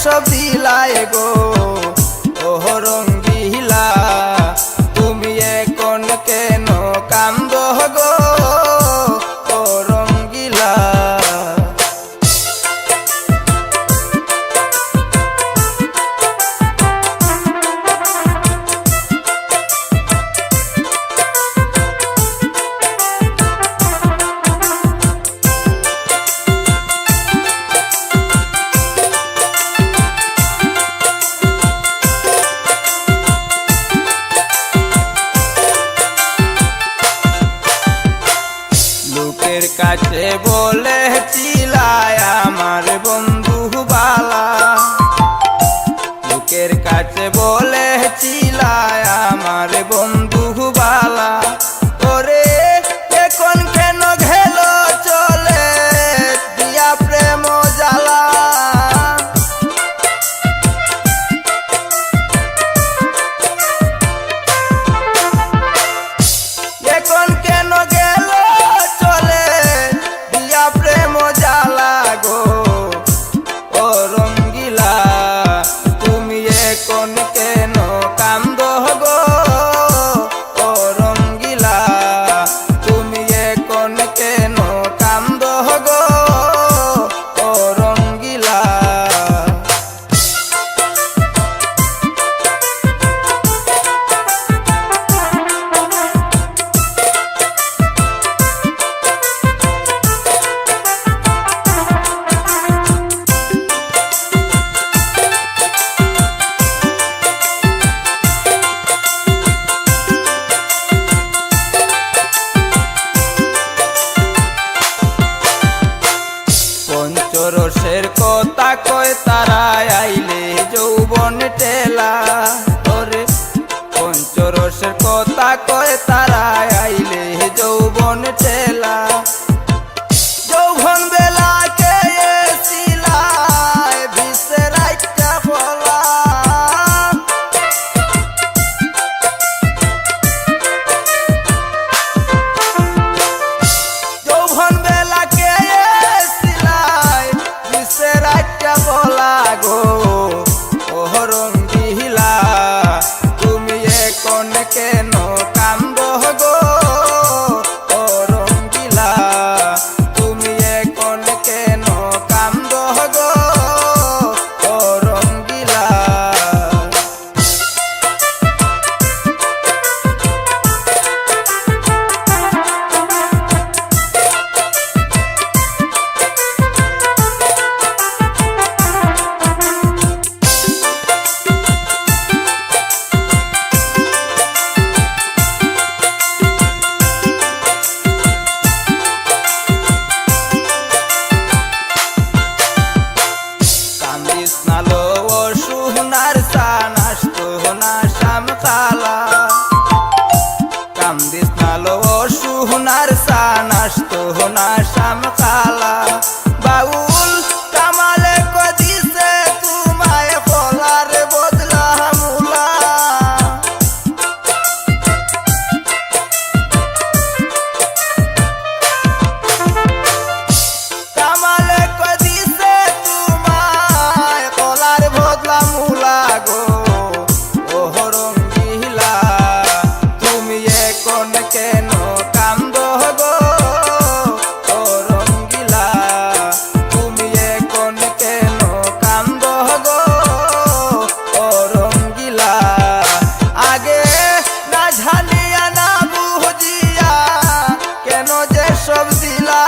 সব দিলায় গো ওহ রঙ্গিলা তুমি এখন কেন কান্দ গো ও রঙ্গিলা। লোকের কাছে বলে চিলায় আমার বন্ধু বালা, লোকের কাছে বলে চিলায় আমার বন্ধু বালা। ওরে এখন কেন গেল চলে দিয়া প্রেম জ্বালা। এখন কেন গেল চলে দিয়া প্রেম জ্বালা গো ও রঙ্গিলা তুমি এখন কেন কান্দ গো ও রঙ্গিলা তুমি এখন কেন কান্দ গো ও রঙ্গিলা। পঞ্চরসের কথা কয় তারা আইলে যৌবন টেলা। ওরে পঞ্চরসের কথা কয় তারা আইলে যৌবন টেলা। যৌবন বেলাকে সিলায় বিষের একটা বলা। যৌবন বেলাকে বলা গো ওহ রঙ্গিলা তুমি এখন কেন কান্দ গো ও রঙ্গিলা তুমি এখন কেন কান্দ গো ও রঙ্গিলা। নালো ও সুহনার সান আসতো না শ্যামকালা। কান্দিস নালো ও সুহনার সান আসতো না শ্যামকালা। বাউল কামালে কদিছে তোমায় বলার বদলা মুলা। কামালে কদিছে তোমায় বলার বদলা মুলা গো ওহ রঙ্গিলা তুমি এখন কেন কান্দ গো ও রঙ্গিলা তুমি এখন কেন কান্দ গো ও রঙ্গিলা। আগে না জানিয়া না বুঝিয়া কেন যে সব দিলা।